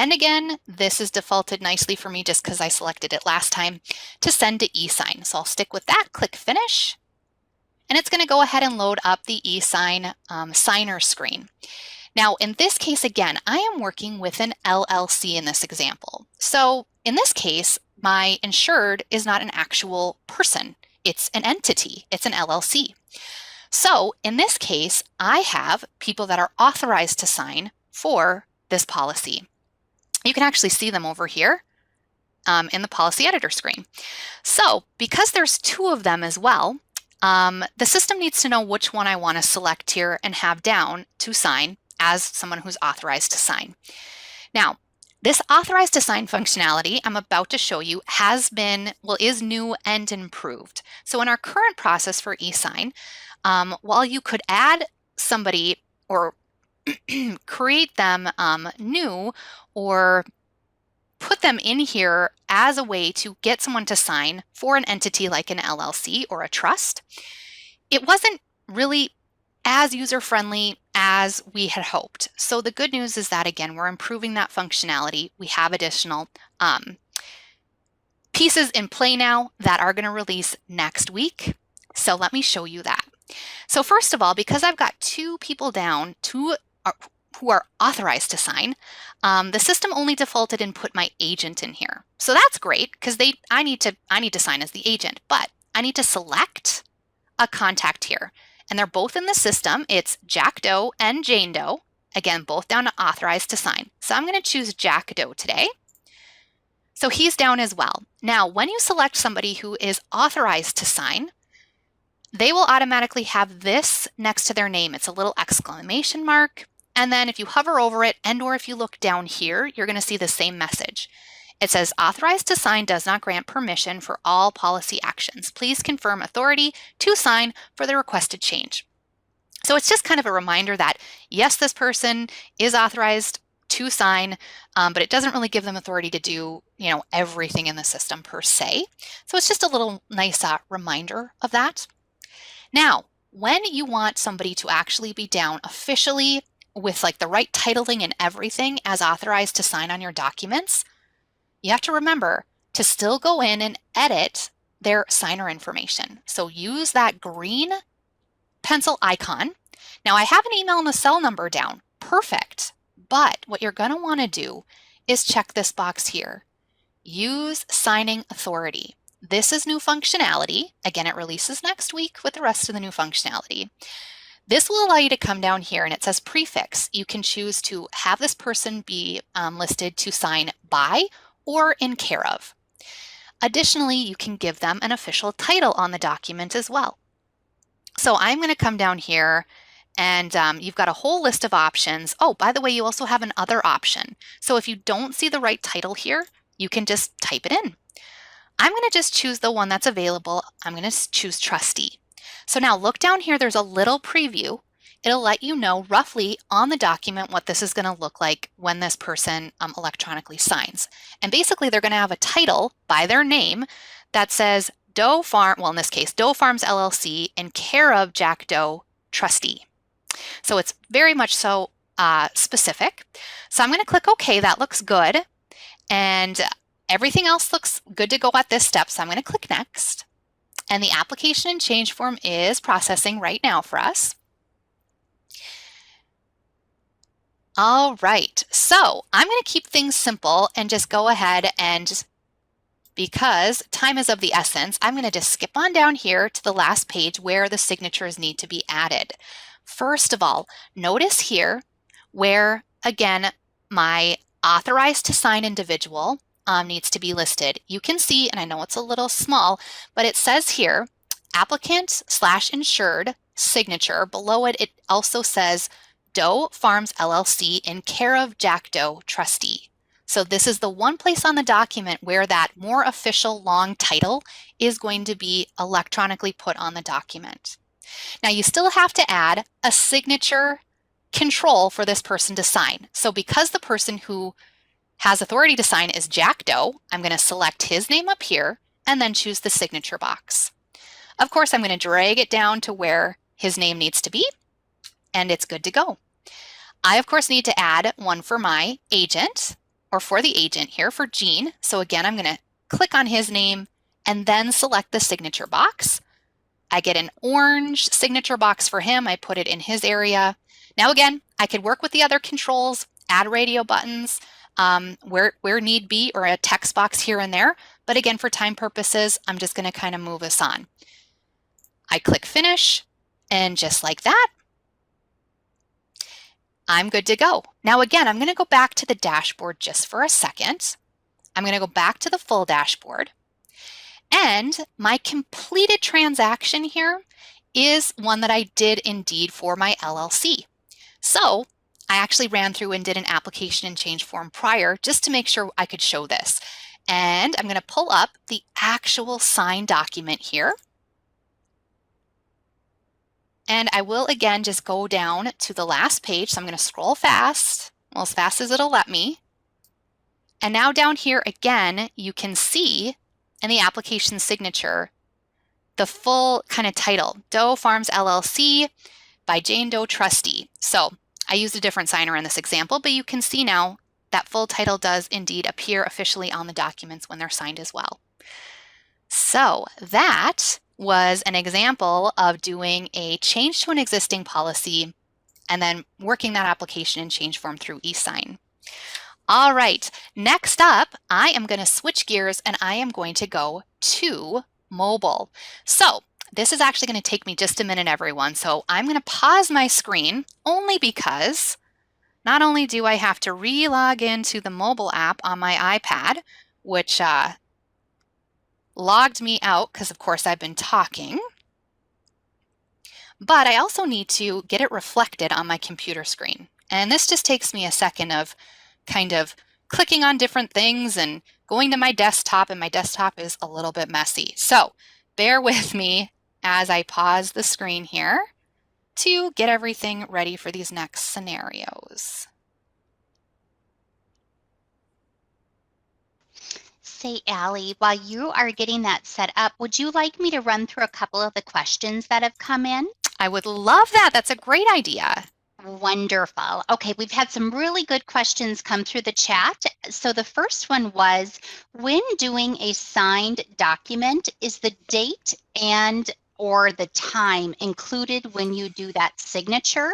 And again, this is defaulted nicely for me just because I selected it last time to send to EASYsign. So I'll stick with that, click Finish. And it's going to go ahead and load up the EASYsign signer screen. Now, in this case, again, I am working with an LLC in this example. So in this case, my insured is not an actual person. It's an entity. It's an LLC. So in this case, I have people that are authorized to sign for this policy. You can actually see them over here in the policy editor screen. So because there's two of them as well, the system needs to know which one I want to select here and have down to sign as someone who's authorized to sign. Now, this authorized to sign functionality I'm about to show you is new and improved. So in our current process for EASYsign, while you could add somebody or create them new or put them in here as a way to get someone to sign for an entity like an LLC or a trust, it wasn't really as user-friendly as we had hoped. So the good news is that, again, we're improving that functionality. We have additional pieces in play now that are going to release next week. So let me show you that. So first of all, because I've got two people down, who are authorized to sign, the system only defaulted and put my agent in here. So that's great because I need to sign as the agent, but I need to select a contact here. And they're both in the system. It's Jack Doe and Jane Doe. Again, both down to authorized to sign. So I'm going to choose Jack Doe today. So he's down as well. Now, when you select somebody who is authorized to sign, they will automatically have this next to their name. It's a little exclamation mark. And then if you hover over it or if you look down here, you're going to see the same message. It says authorized to sign does not grant permission for all policy actions. Please confirm authority to sign for the requested change. So it's just kind of a reminder that, yes, this person is authorized to sign, but it doesn't really give them authority to do, everything in the system per se. So it's just a little nice reminder of that. Now, when you want somebody to actually be down officially with like the right titling and everything as authorized to sign on your documents, you have to remember to still go in and edit their signer information. So use that green pencil icon. Now I have an email and a cell number down. Perfect. But what you're going to want to do is check this box here. Use signing authority. This is new functionality. Again, it releases next week with the rest of the new functionality. This will allow you to come down here and it says prefix. You can choose to have this person be listed to sign by or in care of. Additionally, you can give them an official title on the document as well. So I'm going to come down here and you've got a whole list of options. Oh, by the way, you also have an other option. So if you don't see the right title here, you can just type it in. I'm going to just choose the one that's available. I'm going to choose trustee. So now look down here, there's a little preview. It'll let you know roughly on the document what this is going to look like when this person electronically signs. And basically they're going to have a title by their name that says Doe Farm, well in this case, Doe Farms LLC in care of Jack Doe, trustee. So it's very much so specific. So I'm going to click OK, that looks good. And everything else looks good to go at this step. So I'm going to click Next. And the application and change form is processing right now for us. All right, so I'm going to keep things simple and just go ahead and, because time is of the essence, I'm going to just skip on down here to the last page where the signatures need to be added. First of all, notice here where, again, my authorized to sign individual needs to be listed. You can see, and I know it's a little small, but it says here, applicant/insured signature. Below it, it also says Doe Farms LLC in care of Jack Doe, trustee. So this is the one place on the document where that more official long title is going to be electronically put on the document. Now you still have to add a signature control for this person to sign. So because the person who has authority to sign is Jack Doe, I'm going to select his name up here and then choose the signature box. Of course, I'm going to drag it down to where his name needs to be, and it's good to go. I, of course, need to add one for my agent, or for the agent here for Gene. So again, I'm going to click on his name and then select the signature box. I get an orange signature box for him. I put it in his area. Now again, I could work with the other controls, add radio buttons, where need be, or a text box here and there. But again, for time purposes, I'm just going to kind of move us on. I click Finish, and just like that, I'm good to go. Now again, I'm going to go back to the dashboard just for a second. I'm going to go back to the full dashboard. And my completed transaction here is one that I did indeed for my LLC. So I actually ran through and did an application and change form prior just to make sure I could show this. And I'm going to pull up the actual signed document here. And I will again just go down to the last page. So I'm going to scroll fast, well, as fast as it'll let me. And now down here again, you can see in the application signature, the full kind of title, Doe Farms LLC by Jane Doe, trustee. So I used a different signer in this example, but you can see now that full title does indeed appear officially on the documents when they're signed as well. So that was an example of doing a change to an existing policy and then working that application and change form through EASYsign. All right, next up, I am going to switch gears and I am going to go to mobile. So this is actually going to take me just a minute, everyone. So I'm going to pause my screen only because not only do I have to re-log into the mobile app on my iPad, which logged me out because of course I've been talking, but I also need to get it reflected on my computer screen. And this just takes me a second of kind of clicking on different things and going to my desktop, and my desktop is a little bit messy. So bear with me as I pause the screen here to get everything ready for these next scenarios. Say, Allie, while you are getting that set up, would you like me to run through a couple of the questions that have come in? I would love that. That's a great idea. Wonderful. Okay, we've had some really good questions come through the chat. So the first one was, when doing a signed document, is the date and or the time included when you do that signature,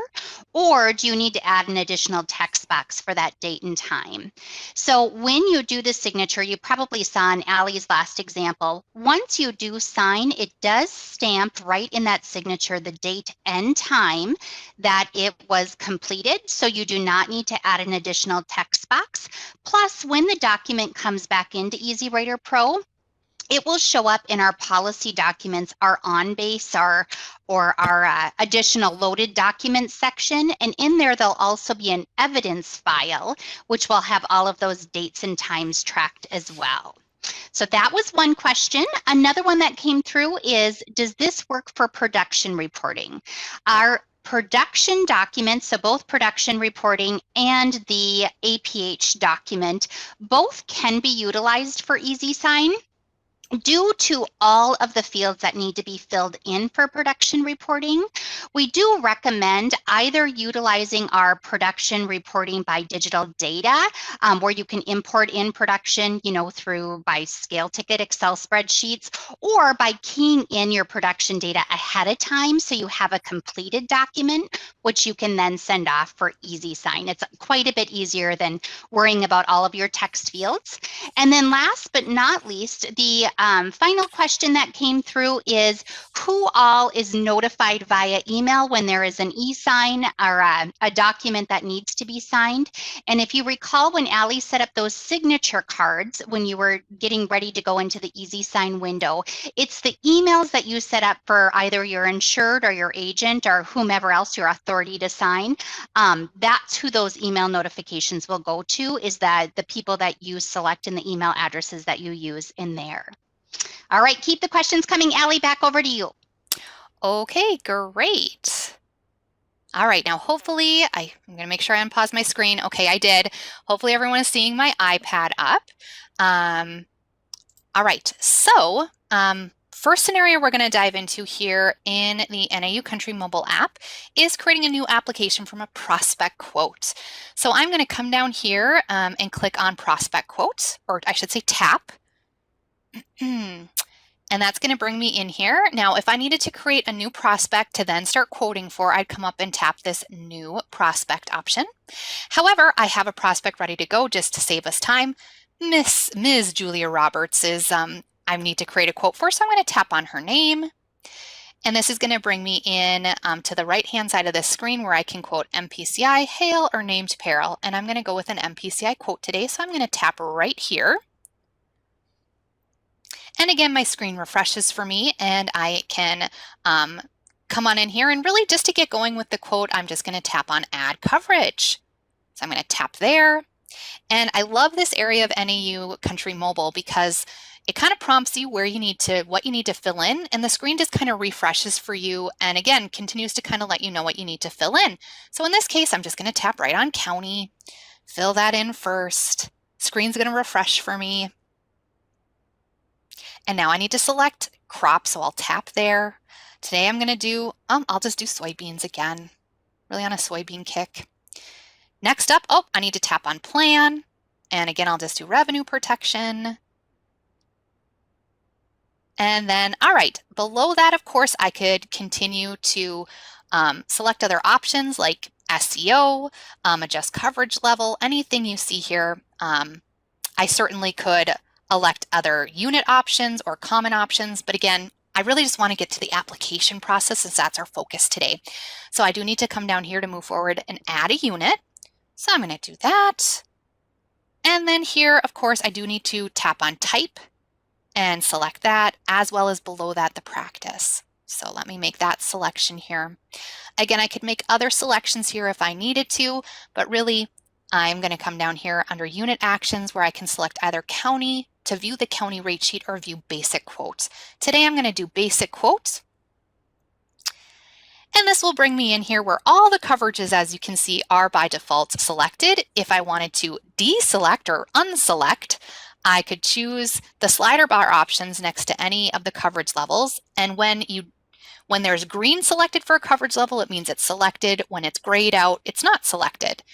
or do you need to add an additional text box for that date and time? So when you do the signature, you probably saw in Allie's last example, once you do sign, it does stamp right in that signature the date and time that it was completed, so you do not need to add an additional text box. Plus, when the document comes back into EasyWriter Pro, it will show up in our policy documents, our on-base, or our additional loaded documents section. And in there, there'll also be an evidence file, which will have all of those dates and times tracked as well. So that was one question. Another one that came through is, does this work for production reporting? Our production documents, so both production reporting and the APH document, both can be utilized for EasySign. Due to all of the fields that need to be filled in for production reporting, we do recommend either utilizing our production reporting by digital data, where you can import in production, through by scale ticket Excel spreadsheets, or by keying in your production data ahead of time so you have a completed document, which you can then send off for EasySign. It's quite a bit easier than worrying about all of your text fields. And then last but not least, the final question that came through is, who all is notified via email when there is an e-sign or a document that needs to be signed? And if you recall, when Allie set up those signature cards when you were getting ready to go into the EasySign window, it's the emails that you set up for either your insured or your agent or whomever else your authority to sign. That's who those email notifications will go to, is that the people that you select in the email addresses that you use in there. All right, keep the questions coming. Allie, back over to you. Okay, great. All right, now hopefully, I'm going to make sure I unpause my screen. Okay, I did. Hopefully everyone is seeing my iPad up. All right, so first scenario we're going to dive into here in the NAU Country mobile app is creating a new application from a prospect quote. So I'm going to come down here and click on prospect quote, or I should say tap. And that's going to bring me in here. Now, if I needed to create a new prospect to then start quoting for, I'd come up and tap this new prospect option. However, I have a prospect ready to go just to save us time. Ms. Julia Roberts is, I need to create a quote for, so I'm going to tap on her name. And this is going to bring me in to the right-hand side of the screen where I can quote MPCI, hail, or named peril. And I'm going to go with an MPCI quote today, so I'm going to tap right here. And again, my screen refreshes for me and I can come on in here, and really just to get going with the quote, I'm just going to tap on add coverage. So I'm going to tap there. And I love this area of NAU Country Mobile because it kind of prompts you what you need to fill in, and the screen just kind of refreshes for you, and again, continues to kind of let you know what you need to fill in. So in this case, I'm just going to tap right on county, fill that in first. Screen's going to refresh for me. And now I need to select crop, so I'll tap there. Today I'm going to do, I'll just do soybeans again, really on a soybean kick. Next up, I need to tap on plan. And again, I'll just do revenue protection. And then, all right, below that, of course, I could continue to select other options like SEO, adjust coverage level, anything you see here. I certainly could elect other unit options or common options, but again, I really just want to get to the application process since that's our focus today. So I do need to come down here to move forward and add a unit. So I'm going to do that. And then here, of course, I do need to tap on type and select that, as well as below that, the practice. So let me make that selection here. Again, I could make other selections here if I needed to, but really I'm going to come down here under unit actions where I can select either county to view the county rate sheet or view basic quotes. Today I'm going to do basic quotes. And this will bring me in here where all the coverages, as you can see, are by default selected. If I wanted to deselect or unselect, I could choose the slider bar options next to any of the coverage levels. And when there's green selected for a coverage level, it means it's selected. When it's grayed out, it's not selected.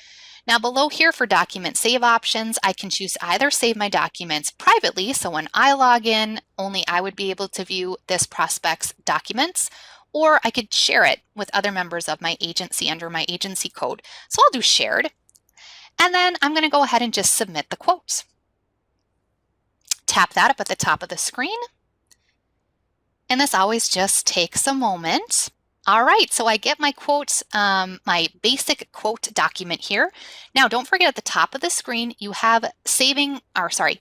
Now below here for document save options, I can choose to either save my documents privately, so when I log in, only I would be able to view this prospect's documents, or I could share it with other members of my agency under my agency code. So I'll do shared. And then I'm going to go ahead and just submit the quote. Tap that up at the top of the screen. And this always just takes a moment. All right, so I get my quote, my basic quote document here. Now, don't forget at the top of the screen, you have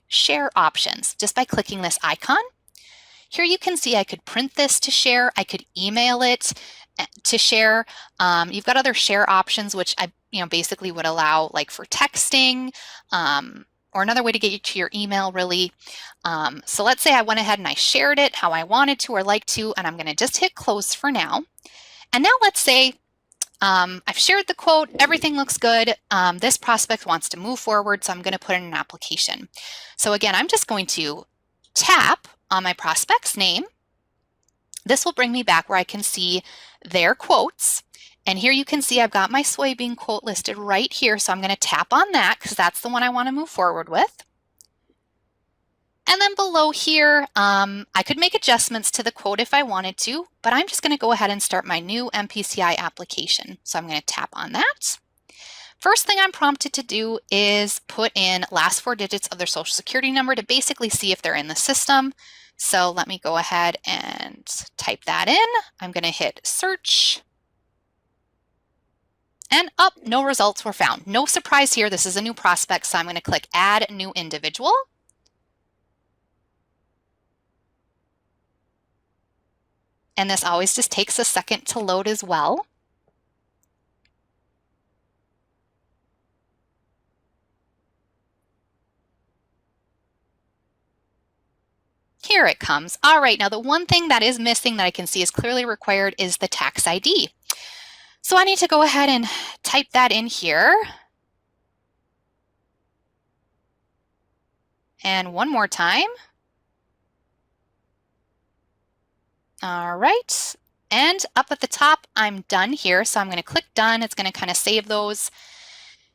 share options just by clicking this icon. Here you can see I could print this to share. I could email it to share. You've got other share options, which I basically would allow like for texting, or another way to get you to your email really. So let's say I went ahead and I shared it how I wanted to or like to, and I'm going to just hit close for now. And now let's say I've shared the quote, everything looks good. This prospect wants to move forward, so I'm going to put in an application. So again, I'm just going to tap on my prospect's name. This will bring me back where I can see their quotes. And here you can see I've got my soybean quote listed right here. So I'm going to tap on that because that's the one I want to move forward with. And then below here, I could make adjustments to the quote if I wanted to, but I'm just going to go ahead and start my new MPCI application. So I'm going to tap on that. First thing I'm prompted to do is put in last 4 digits of their social security number to basically see if they're in the system. So let me go ahead and type that in. I'm going to hit search. And no results were found. No surprise here. This is a new prospect, so I'm going to click add new individual. And this always just takes a second to load as well. Here it comes. All right, now the one thing that is missing that I can see is clearly required is the tax ID. So I need to go ahead and type that in here. And one more time. All right, and up at the top, I'm done here. So I'm going to click done. It's going to kind of save those.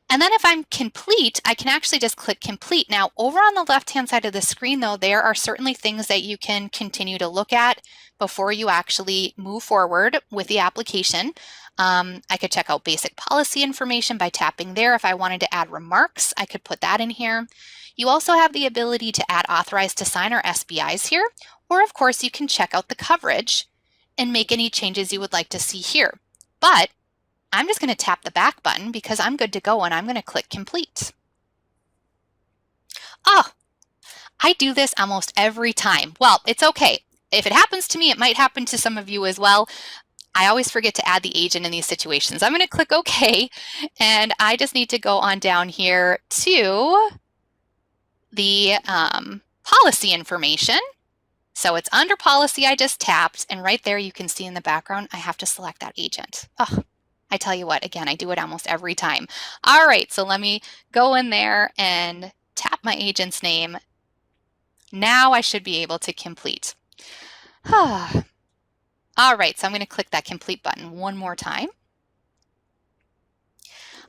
And then if I'm complete, I can actually just click complete. Now, over on the left-hand side of the screen, though, there are certainly things that you can continue to look at before you actually move forward with the application. I could check out basic policy information by tapping there. If I wanted to add remarks, I could put that in here. You also have the ability to add authorized to sign or SBIs here, or of course you can check out the coverage and make any changes you would like to see here. But I'm just going to tap the back button because I'm good to go, and I'm going to click complete. Oh, I do this almost every time. Well, it's okay. If it happens to me, it might happen to some of you as well. I always forget to add the agent in these situations. I'm going to click OK, and I just need to go on down here to the policy information. So it's under policy I just tapped, and right there you can see in the background I have to select that agent. Oh, I tell you what, again, I do it almost every time. All right, so let me go in there and tap my agent's name. Now I should be able to complete. All right, so I'm going to click that complete button one more time.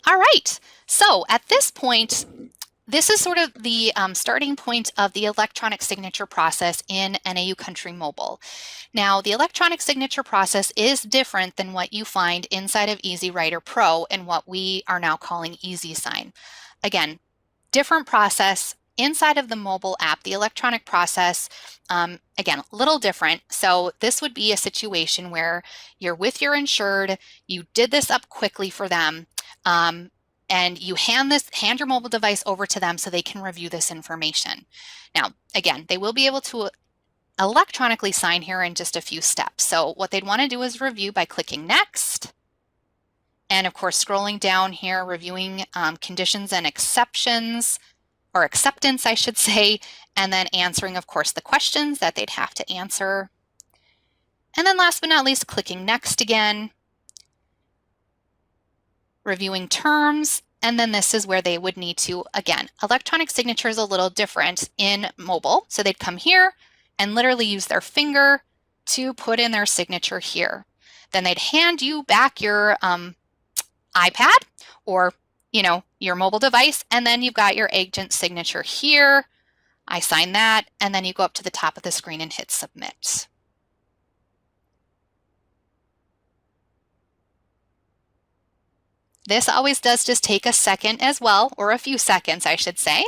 All right, so at this point, this is sort of the starting point of the electronic signature process in NAU Country Mobile. Now, the electronic signature process is different than what you find inside of EASYwriter Pro and what we are now calling EASYsign. Again, different process. Inside of the mobile app, the electronic process, again, a little different. So this would be a situation where you're with your insured, you did this up quickly for them, and you hand your mobile device over to them so they can review this information. Now, again, they will be able to electronically sign here in just a few steps. So what they'd want to do is review by clicking next. And of course, scrolling down here, reviewing conditions and exceptions, or acceptance, I should say, and then answering, of course, the questions that they'd have to answer. And then last but not least, clicking next again. reviewing terms, and then this is where they would need to, again, electronic signature is a little different in mobile. So they'd come here and literally use their finger to put in their signature here. Then they'd hand you back your iPad or your mobile device, and then you've got your agent signature here. I sign that, and then you go up to the top of the screen and hit submit. This always does just take a second as well, or a few seconds, I should say.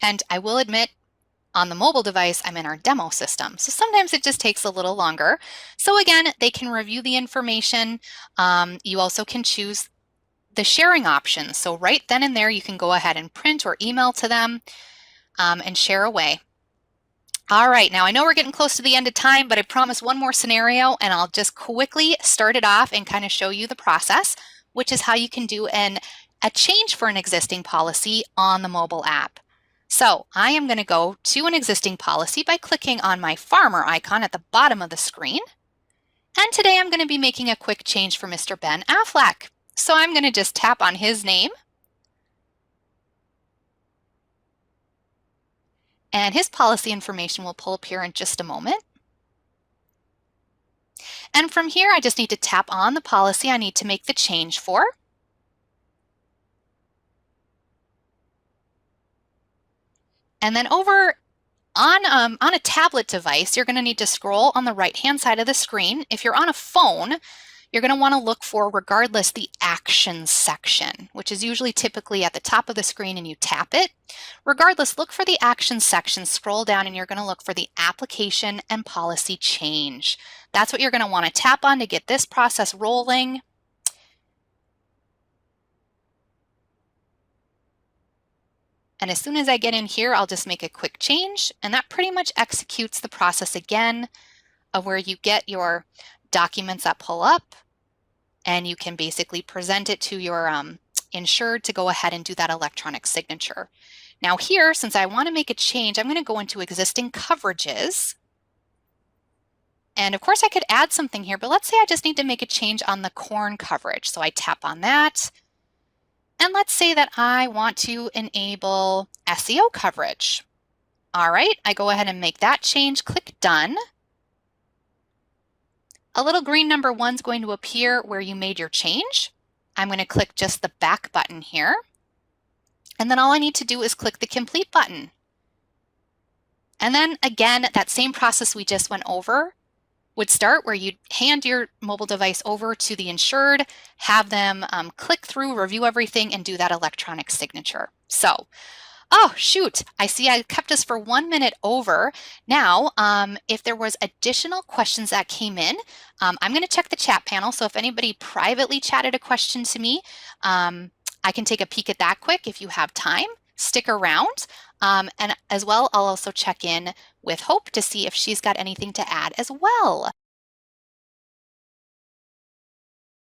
And I will admit, on the mobile device, I'm in our demo system. So sometimes it just takes a little longer. So again, they can review the information. You also can choose the sharing options. So right then and there, you can go ahead and print or email to them and share away. All right, now I know we're getting close to the end of time, but I promise one more scenario, and I'll just quickly start it off and kind of show you the process, which is how you can do a change for an existing policy on the mobile app. So I am going to go to an existing policy by clicking on my farmer icon at the bottom of the screen. And today I'm going to be making a quick change for Mr. Ben Affleck. So I'm going to just tap on his name. And his policy information will pull up here in just a moment. And from here, I just need to tap on the policy I need to make the change for. And then over on a tablet device, you're going to need to scroll on the right-hand side of the screen. If you're on a phone, you're going to want to look for, regardless, the Actions section, which is usually typically at the top of the screen and you tap it. Regardless, look for the Actions section, scroll down, and you're going to look for the Application and Policy Change. That's what you're going to want to tap on to get this process rolling. And as soon as I get in here, I'll just make a quick change, and that pretty much executes the process again of where you get your documents that pull up, and you can basically present it to your insured to go ahead and do that electronic signature. Now here, since I want to make a change, I'm going to go into existing coverages. And of course I could add something here, but let's say I just need to make a change on the corn coverage. So I tap on that. And let's say that I want to enable SEO coverage. All right, I go ahead and make that change, click done. A little green number 1 is going to appear where you made your change. I'm going to click just the back button here. And then all I need to do is click the complete button. And then again, that same process we just went over would start where you hand your mobile device over to the insured, have them click through, review everything, and do that electronic signature. So, oh, shoot, I see I kept us for 1 minute over. Now, if there was additional questions that came in, I'm going to check the chat panel. So if anybody privately chatted a question to me, I can take a peek at that quick if you have time. Stick around. And as well, I'll also check in with Hope to see if she's got anything to add as well.